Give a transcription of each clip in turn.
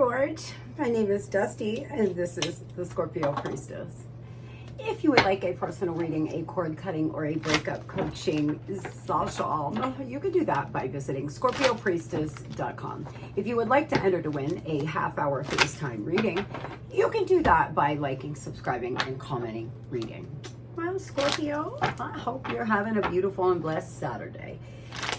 board. My name is Dusty, and this is the Scorpio Priestess. If you would like a personal reading, a cord cutting, or a breakup coaching session, you can do that by visiting Scorpiopriestess.com. If you would like to enter to win a half-hour FaceTime reading, you can do that by liking, subscribing, and commenting reading. Well, Scorpio, I hope you're having a beautiful and blessed Saturday.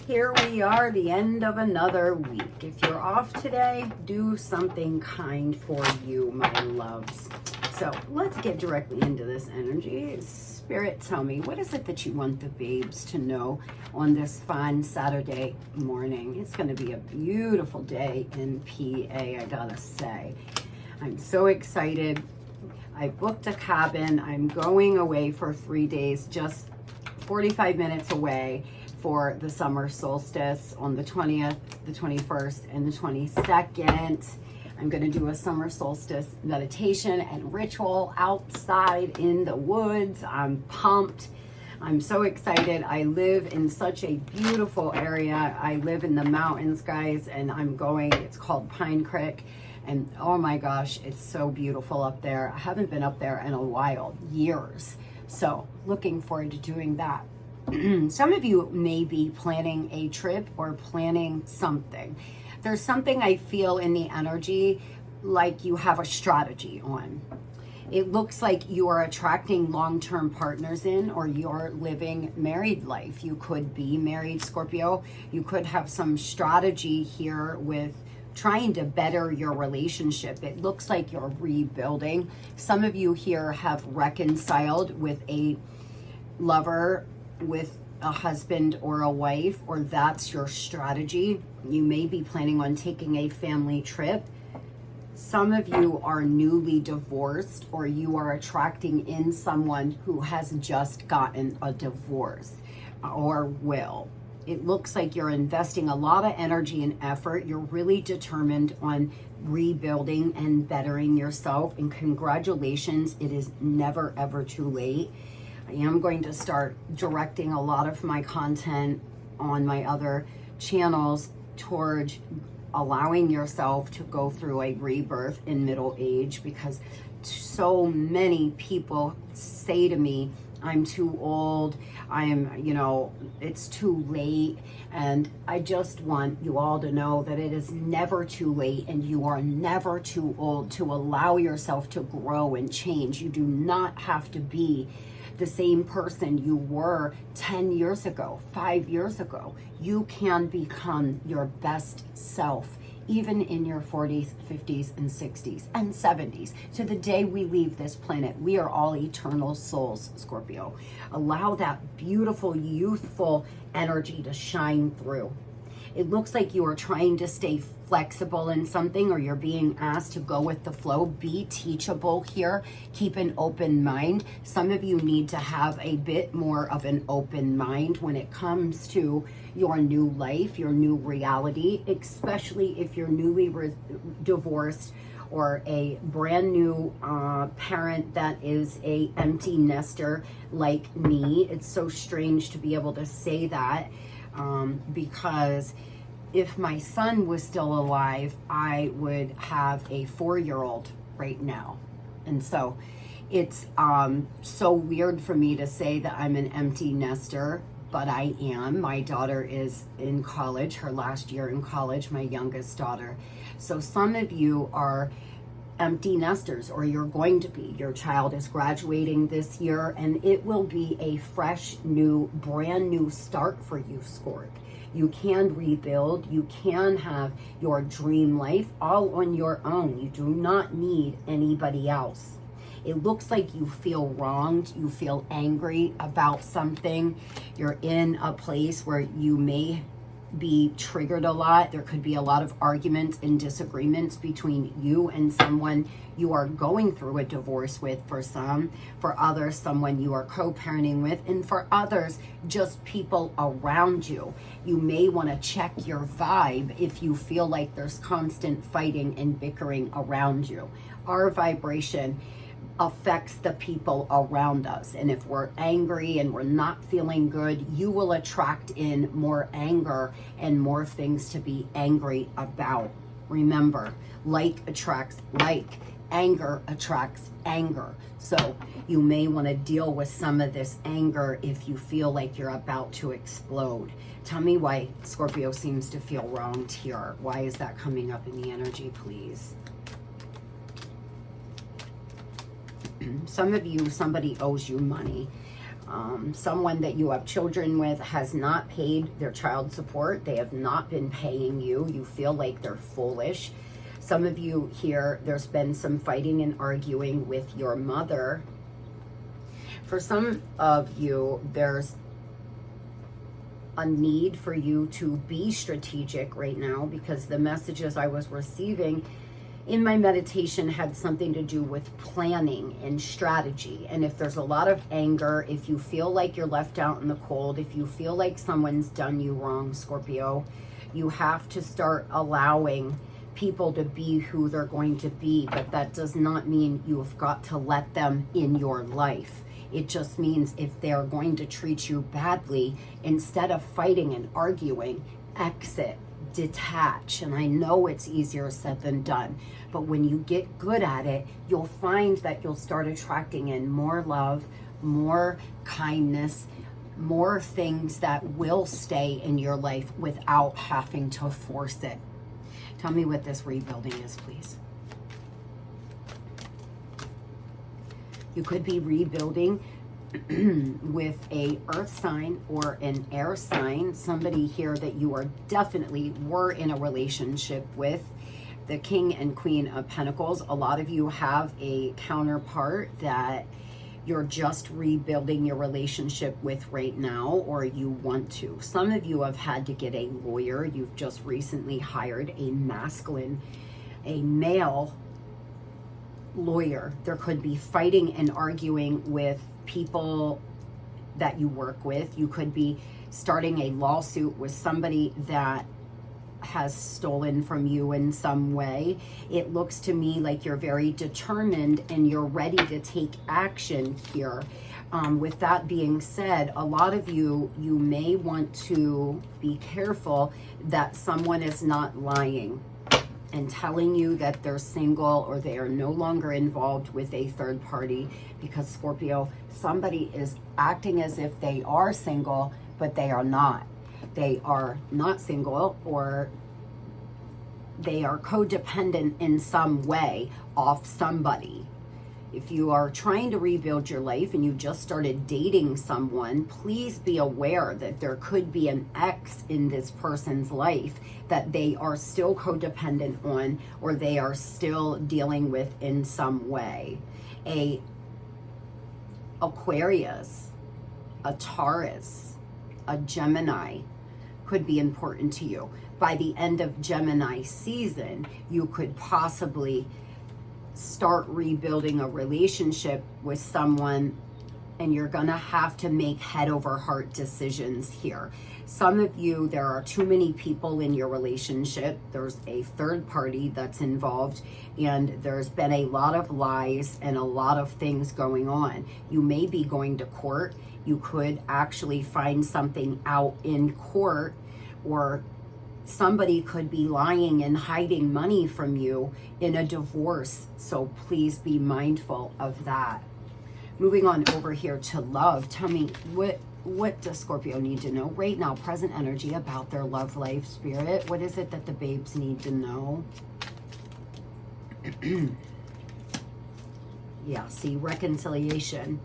Here we are, the end of another week. If you're off today, do something kind for you, my loves. So let's get directly into this energy. Spirit, tell me, what is it that you want the babes to know on this fine Saturday morning? It's going to be a beautiful day in PA, I gotta say. I'm so excited. I booked a cabin. I'm going away for 3 days, just 45 minutes away, for the summer solstice on the 20th, the 21st, and the 22nd. I'm going to do a summer solstice meditation and ritual outside in the woods. I'm pumped. I'm so excited. I live in such a beautiful area. I live in the mountains, guys, and I'm going, it's called Pine Creek. And oh my gosh, it's so beautiful up there. I haven't been up there in a while, years. So looking forward to doing that. Some of you may be planning a trip or planning something. There's something I feel in the energy like you have a strategy on. It looks like you are attracting long-term partners in, or you're living married life. You could be married, Scorpio. You could have some strategy here with trying to better your relationship. It looks like you're rebuilding. Some of you here have reconciled with a lover, with a husband or a wife, or that's your strategy. You may be planning on taking a family trip. Some of you are newly divorced, or you are attracting in someone who has just gotten a divorce or will. It looks like you're investing a lot of energy and effort. You're really determined on rebuilding and bettering yourself, and congratulations, it is never ever too late. I am going to start directing a lot of my content on my other channels towards allowing yourself to go through a rebirth in middle age, because so many people say to me, I'm too old, it's too late. And I just want you all to know that it is never too late, and you are never too old to allow yourself to grow and change. You do not have to be the same person you were 10 years ago, 5 years ago. You can become your best self, even in your 40s, 50s, and 60s, and 70s. To the day we leave this planet, we are all eternal souls, Scorpio. Allow that beautiful, youthful energy to shine through. It looks like you are trying to stay flexible in something, or you're being asked to go with the flow. Be teachable here. Keep an open mind. Some of you need to have a bit more of an open mind when it comes to your new life, your new reality, especially if you're newly divorced, or a brand new parent that is a empty nester like me. It's so strange to be able to say that. Because if my son was still alive, I would have a 4-year-old right now. And so it's so weird for me to say that I'm an empty nester, but I am. My daughter is in college, her last year in college, my youngest daughter. So some of you are empty nesters, or you're going to be. Your child is graduating this year, and it will be a fresh, new, brand new start for you, Scorp. You can rebuild. You can have your dream life all on your own. You do not need anybody else. It looks like you feel wronged. You feel angry about something. You're in a place where you may be triggered a lot. There could be a lot of arguments and disagreements between you and someone you are going through a divorce with, for some. For others, someone you are co-parenting with. And for others, just people around you. You may want to check your vibe if you feel like there's constant fighting and bickering around you. Our vibration affects the people around us. And if we're angry and we're not feeling good, you will attract in more anger and more things to be angry about, Remember, like attracts like. Anger attracts anger. So you may want to deal with some of this anger if you feel like you're about to explode. Tell me why Scorpio seems to feel wronged here. Why is that coming up in the energy, please? Some of you, somebody owes you money. Someone that you have children with has not paid their child support. They have not been paying you. You feel like they're foolish. Some of you here, there's been some fighting and arguing with your mother. For some of you, there's a need for you to be strategic right now, because the messages I was receiving in my meditation had something to do with planning and strategy. And if there's a lot of anger, if you feel like you're left out in the cold, if you feel like someone's done you wrong, Scorpio, you have to start allowing people to be who they're going to be. But that does not mean you've got to let them in your life. It just means if they're going to treat you badly, instead of fighting and arguing, exit, detach. And I know it's easier said than done, but when you get good at it, you'll find that you'll start attracting in more love, more kindness, more things that will stay in your life without having to force it. Tell me what this rebuilding is, please. You could be rebuilding with a earth sign or an air sign, somebody here that you are definitely were in a relationship with. The King and Queen of Pentacles. A lot of you have a counterpart that you're just rebuilding your relationship with right now, or you want to. Some of you have had to get a lawyer. You've just recently hired a male lawyer. There could be fighting and arguing with people that you work with. You could be starting a lawsuit with somebody that has stolen from you in some way. It looks to me like you're very determined and you're ready to take action here. With that being said, a lot of you may want to be careful that someone is not lying and telling you that they're single or they are no longer involved with a third party, because Scorpio, somebody is acting as if they are single, but they are not. They are not single, or they are codependent in some way off somebody. If you are trying to rebuild your life and you just started dating someone, please be aware that there could be an ex in this person's life that they are still codependent on, or they are still dealing with in some way. A Aquarius, a Taurus, a Gemini could be important to you. By the end of Gemini season, you could possibly start rebuilding a relationship with someone, and you're gonna have to make head over heart decisions here. Some of you, there are too many people in your relationship. There's a third party that's involved, and there's been a lot of lies and a lot of things going on. You may be going to court. You could actually find something out in court, or somebody could be lying and hiding money from you in a divorce. So please be mindful of that. Moving on over here to love. Tell me, what does Scorpio need to know right now, present energy, about their love life, Spirit? What is it that the babes need to know? Yeah, see, reconciliation.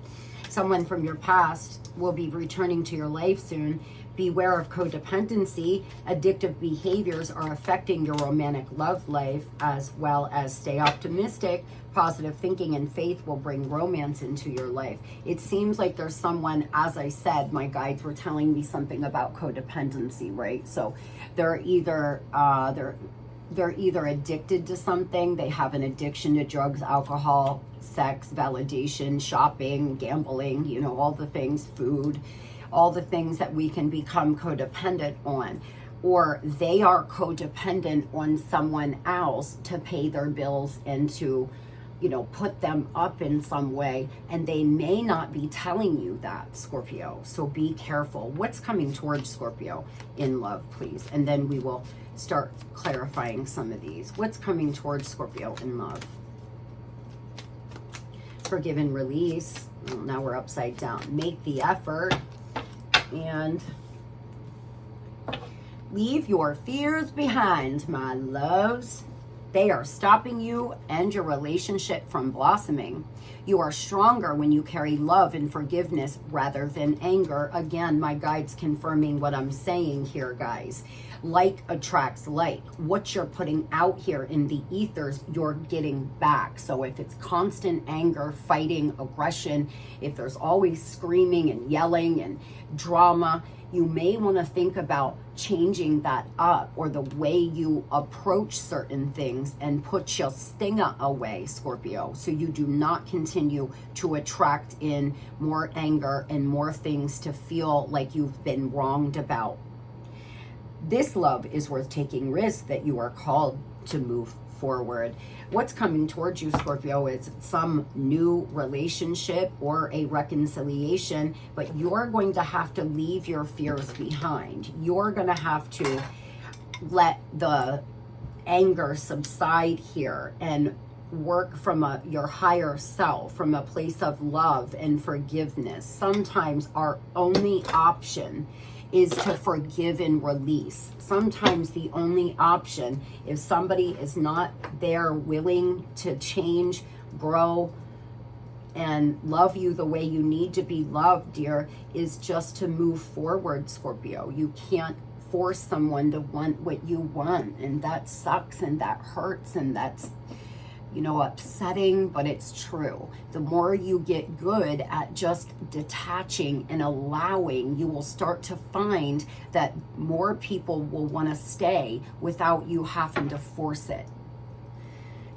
Someone from your past will be returning to your life soon. Beware of codependency. Addictive behaviors are affecting your romantic love life, as well as stay optimistic. Positive thinking and faith will bring romance into your life. It seems like there's someone, as I said, my guides were telling me something about codependency, right? So they're either addicted to something. They have an addiction to drugs, alcohol, sex, validation, shopping, gambling, you know, all the things, food, all the things that we can become codependent on. Or they are codependent on someone else to pay their bills and to you know, put them up in some way, and they may not be telling you that, Scorpio. So be careful. What's coming towards Scorpio in love, please? And then we will start clarifying some of these. What's coming towards Scorpio in love? Forgive and release. Well, now we're upside down. Make the effort and leave your fears behind, my loves. They are stopping you and your relationship from blossoming. You are stronger when you carry love and forgiveness rather than anger. Again, my guide's confirming what I'm saying here, guys. Like attracts like. What you're putting out here in the ethers, you're getting back. So if it's constant anger, fighting, aggression, if there's always screaming and yelling and drama, you may want to think about changing that up, or the way you approach certain things, and put your stinger away, Scorpio, so you do not continue to attract in more anger and more things to feel like you've been wronged about. This love is worth taking risks that you are called to move forward. What's coming towards you, Scorpio, is some new relationship or a reconciliation, but you're going to have to leave your fears behind. You're going to have to let the anger subside here and work from your higher self, from a place of love and forgiveness. Sometimes our only option is to forgive and release. Sometimes the only option, if somebody is not there willing to change, grow, and love you the way you need to be loved, dear, is just to move forward, Scorpio. You can't force someone to want what you want, and that sucks and that hurts, and that's, you know, upsetting, but it's true. The more you get good at just detaching and allowing, you will start to find that more people will want to stay without you having to force it.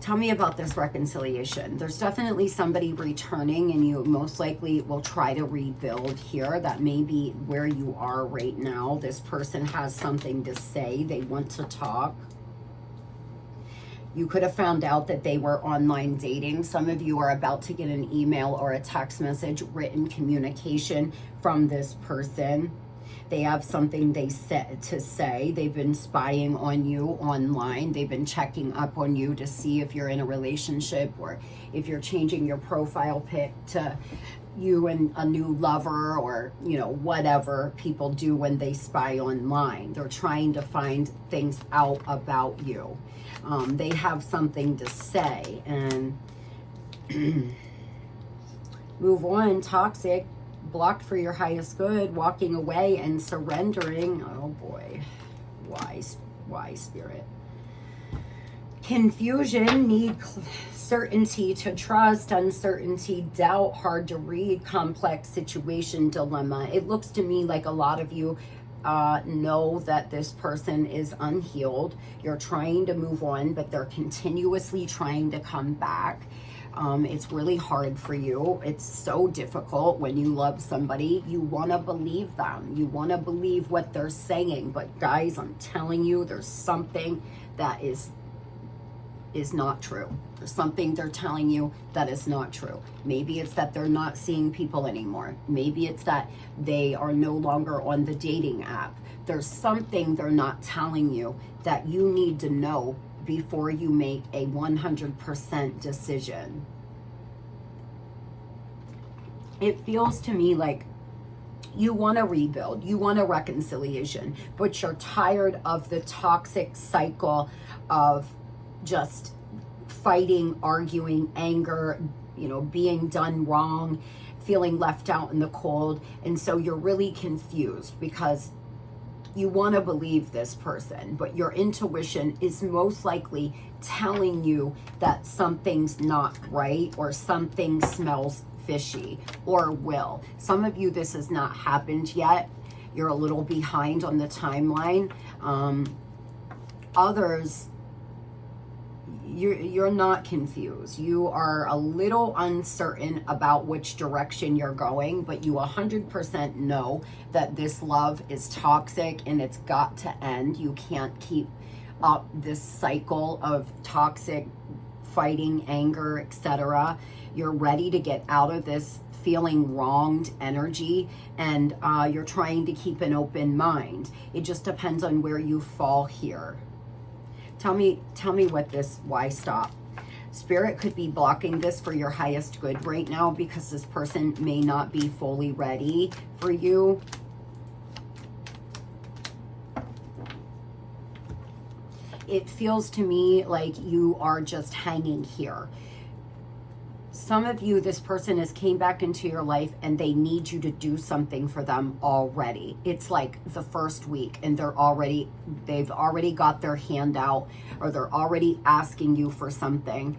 Tell me about this reconciliation. There's definitely somebody returning, and you most likely will try to rebuild here. That may be where you are right now. This person has something to say. They want to talk. You could have found out that they were online dating. Some of you are about to get an email or a text message, written communication from this person. They have something they said to say. They've been spying on you online. They've been checking up on you to see if you're in a relationship, or if you're changing your profile pic to you and a new lover, or, you know, whatever people do when they spy online. They're trying to find things out about you. They have something to say, and move on. Toxic, blocked for your highest good, walking away and surrendering. Oh boy, why Spirit? Confusion, need certainty to trust, uncertainty, doubt, hard to read, complex situation, dilemma. It looks to me like a lot of you know that this person is unhealed. You're trying to move on, but they're continuously trying to come back. It's really hard for you. It's so difficult when you love somebody. You want to believe them. You want to believe what they're saying. But guys, I'm telling you, there's something that is not true. There's something they're telling you that is not true. Maybe it's that they're not seeing people anymore. Maybe it's that they are no longer on the dating app. There's something they're not telling you that you need to know before you make a 100% decision. It feels to me like you want to rebuild, you want a reconciliation, but you're tired of the toxic cycle of just fighting, arguing, anger, you know, being done wrong, feeling left out in the cold. And so you're really confused because you want to believe this person, but your intuition is most likely telling you that something's not right, or something smells fishy, or will. Some of you, this has not happened yet. You're a little behind on the timeline. Others, you're not confused. You are a little uncertain about which direction you're going, but you 100% know that this love is toxic and it's got to end. You can't keep up this cycle of toxic fighting, anger, etc. You're ready to get out of this feeling wronged energy, and you're trying to keep an open mind. It just depends on where you fall here. Tell me what this, why stop? Spirit could be blocking this for your highest good right now because this person may not be fully ready for you. It feels to me like you are just hanging here. Some of you, this person has came back into your life and they need you to do something for them already. It's like the first week and they've already got their hand out, or they're already asking you for something.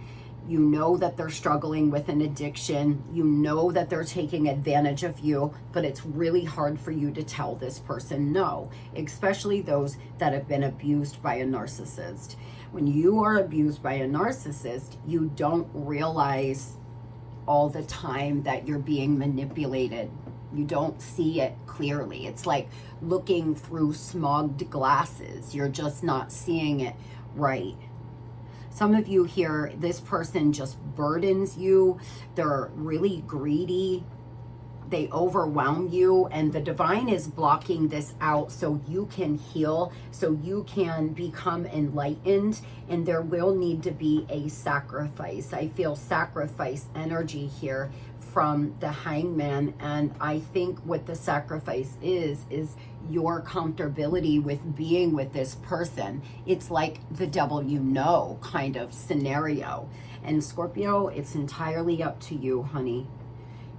You know that they're struggling with an addiction. You know that they're taking advantage of you, but it's really hard for you to tell this person no, especially those that have been abused by a narcissist. When you are abused by a narcissist, you don't realize all the time that you're being manipulated. You don't see it clearly. It's like looking through smogged glasses. You're just not seeing it right. Some of you here, this person just burdens you. They're really greedy. They overwhelm you, and the divine is blocking this out so you can heal, so you can become enlightened, and there will need to be a sacrifice. I feel sacrifice energy here from the Hangman, and I think what the sacrifice is your comfortability with being with this person. It's like the devil you know kind of scenario. And Scorpio, it's entirely up to you, honey.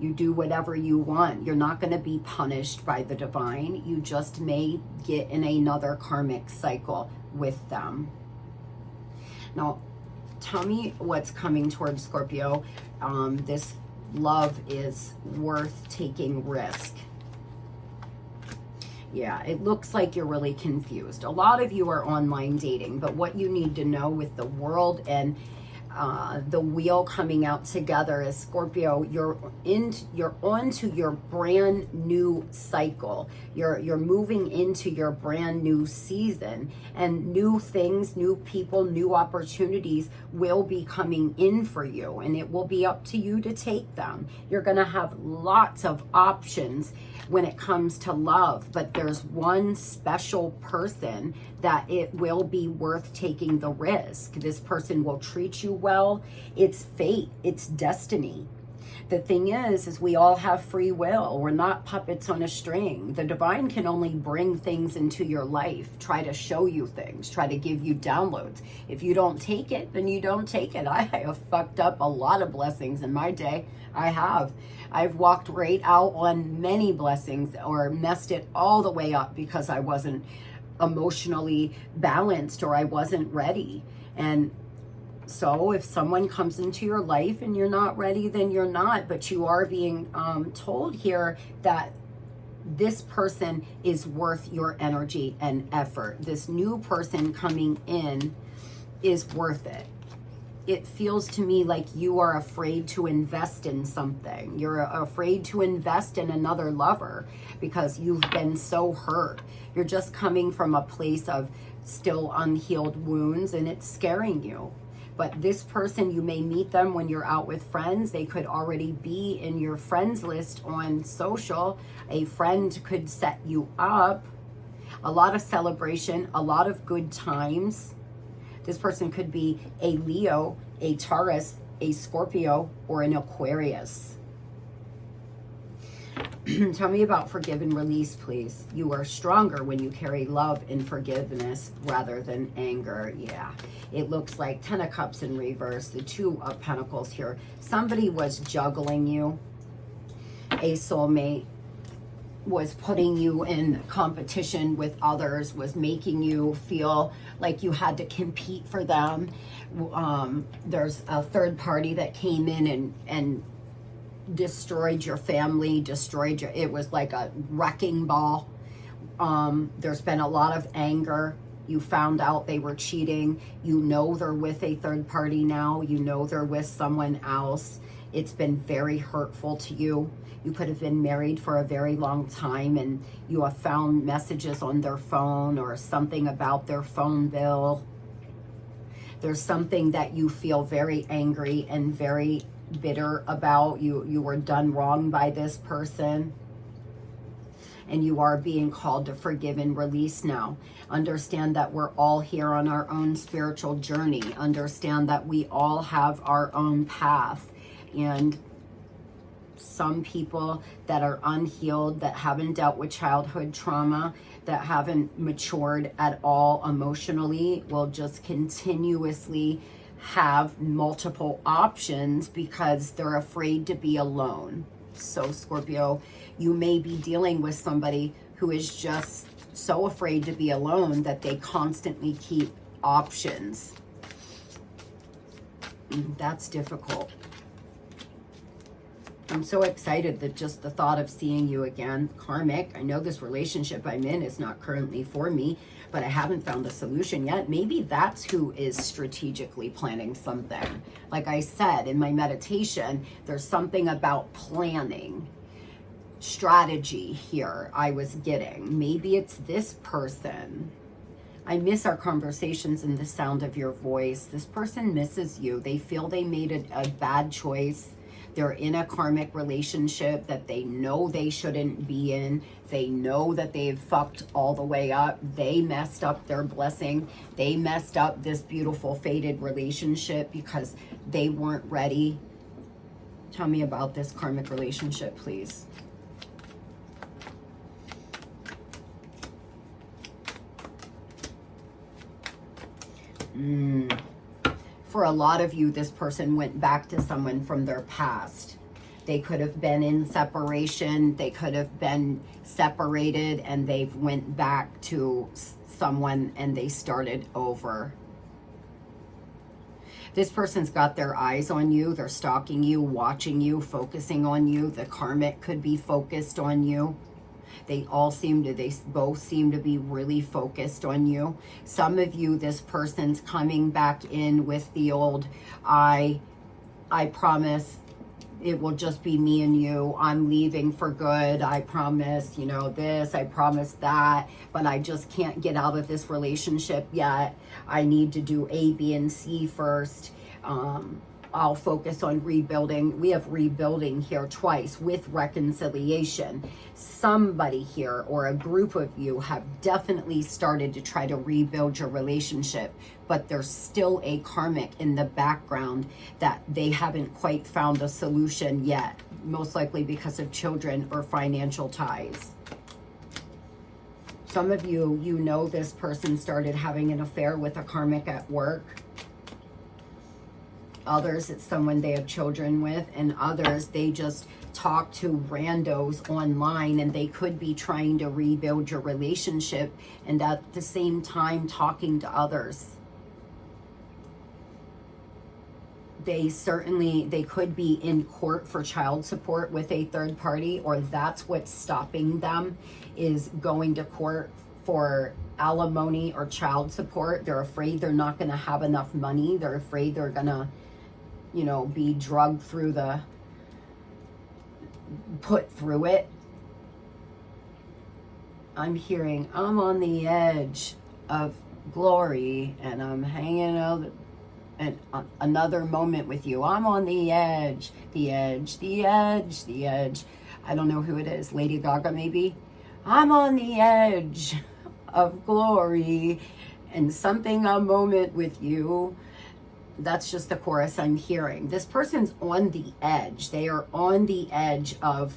You do whatever you want. You're not going to be punished by the divine. You just may get in another karmic cycle with them. Now, tell me what's coming towards Scorpio. This love is worth taking risk. Yeah, it looks like you're really confused. A lot of you are online dating, but what you need to know with the world and the wheel coming out together is, Scorpio, you're onto your brand new cycle. You're moving into your brand new season, and new things, new people, new opportunities will be coming in for you, and it will be up to you to take them. You're going to have lots of options when it comes to love, but there's one special person that it will be worth taking the risk. This person will treat you well. It's fate, it's destiny. The thing is we all have free will. We're not puppets on a string. The divine can only bring things into your life, try to show you things, try to give you downloads. If you don't take it, then you don't take it. I have fucked up a lot of blessings in my day. I've walked right out on many blessings, or messed it all the way up because I wasn't emotionally balanced, or I wasn't ready. And so if someone comes into your life and you're not ready, then you're not. But you are being told here that this person is worth your energy and effort. This new person coming in is worth it. It feels to me like you are afraid to invest in something. You're afraid to invest in another lover because you've been so hurt. You're just coming from a place of still unhealed wounds, and it's scaring you. But this person, you may meet them when you're out with friends. They could already be in your friends list on social. A friend could set you up. A lot of celebration, a lot of good times. This person could be a Leo, a Taurus, a Scorpio, or an Aquarius. Tell me about forgive and release, please. You are stronger when you carry love and forgiveness rather than anger. Yeah, it looks like 10 of Cups in reverse, the 2 of Pentacles here. Somebody was juggling you. A soulmate was putting you in competition with others, was making you feel like you had to compete for them. There's a third party that came in and destroyed your family, it was like a wrecking ball. There's been a lot of anger. You found out they were cheating. You know they're with a third party now. You know they're with someone else. It's been very hurtful to you. You could have been married for a very long time and you have found messages on their phone or something about their phone bill. There's something that you feel very angry and very bitter about. You were done wrong by this person. And you are being called to forgive and release now. Understand that we're all here on our own spiritual journey. Understand that we all have our own path. And some people that are unhealed, that haven't dealt with childhood trauma, that haven't matured at all emotionally, will just continuously have multiple options because they're afraid to be alone. So Scorpio, you may be dealing with somebody who is just so afraid to be alone that they constantly keep options. That's difficult. I'm so excited that just the thought of seeing you again, karmic. I know this relationship I'm in is not currently for me, but I haven't found a solution yet. Maybe that's who is strategically planning something. Like I said in my meditation, there's something about planning, strategy here I was getting. Maybe it's this person. I miss our conversations and the sound of your voice. This person misses you. They feel they made a bad choice. They're in a karmic relationship that they know they shouldn't be in. They know that they've fucked all the way up. They messed up their blessing. They messed up this beautiful fated relationship because they weren't ready. Tell me about this karmic relationship, please. For a lot of you, this person went back to someone from their past. They could have been in separation. They could have been separated and they've went back to someone and they started over. This person's got their eyes on you. They're stalking you, watching you, focusing on you. The karmic could be focused on you. They both seem to be really focused on you. Some of you, this person's coming back in with the old, I promise it will just be me and you. I'm leaving for good. I promise, you know, this, I promise that, but I just can't get out of this relationship yet. I need to do A, B, and C first. I'll focus on rebuilding. We have rebuilding here twice with reconciliation. Somebody here or a group of you have definitely started to try to rebuild your relationship, but there's still a karmic in the background that they haven't quite found a solution yet, most likely because of children or financial ties. Some of you, you know this person started having an affair with a karmic at work. Others, it's someone they have children with, and others, they just talk to randos online and they could be trying to rebuild your relationship and at the same time talking to others. They could be in court for child support with a third party, or that's what's stopping them, is going to court for alimony or child support. They're afraid they're not going to have enough money. They're afraid they're going to, you know, be drugged through put through it. I'm hearing, I'm on the edge of glory and I'm hanging out and another moment with you. I'm on the edge, the edge, the edge, the edge. I don't know who it is. Lady Gaga, maybe. I'm on the edge of glory and something, a moment with you. That's just the chorus I'm hearing. This person's on the edge. They are on the edge of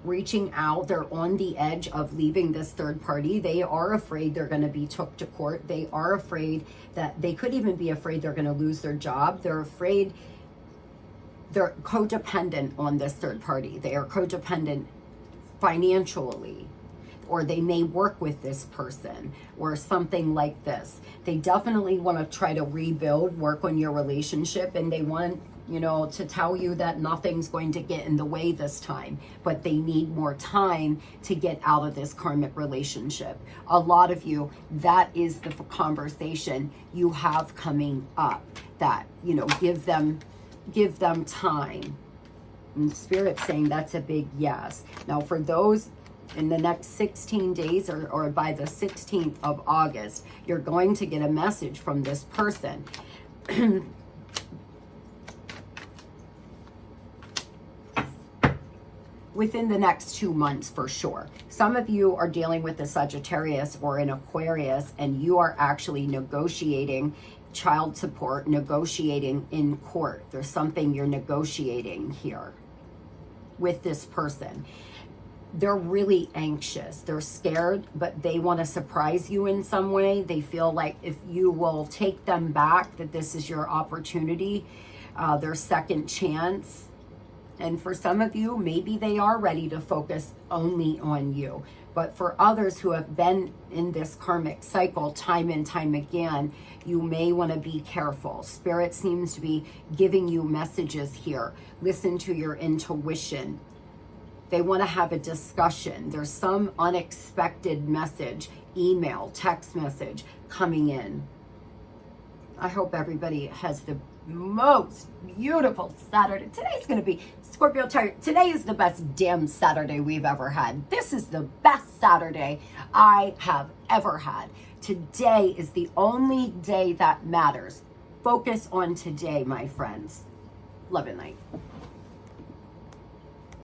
reaching out. They're on the edge of leaving this third party. They are afraid they're going to be took to court. They are afraid that they could even be afraid they're going to lose their job. They're afraid they're codependent on this third party. They are codependent financially, or they may work with this person or something like this. They definitely want to try to rebuild, work on your relationship, and they want, you know, to tell you that nothing's going to get in the way this time, but they need more time to get out of this karmic relationship. A lot of you, that is the conversation you have coming up, that, you know, give them time. And Spirit's saying that's a big yes. Now for those in the next 16 days or by the 16th of August, you're going to get a message from this person. within the next 2 months for sure. Some of you are dealing with a Sagittarius or an Aquarius, and you are actually negotiating child support, negotiating in court. There's something you're negotiating here with this person. They're really anxious. They're scared, but they want to surprise you in some way. They feel like if you will take them back, that this is your opportunity, their second chance. And for some of you, maybe they are ready to focus only on you. But for others who have been in this karmic cycle time and time again, you may want to be careful. Spirit seems to be giving you messages here. Listen to your intuition. They want to have a discussion. There's some unexpected message, email, text message coming in. I hope everybody has the most beautiful Saturday. Today's going to be Scorpio. Today is the best damn Saturday we've ever had. This is the best Saturday I have ever had. Today is the only day that matters. Focus on today, my friends. Love and light.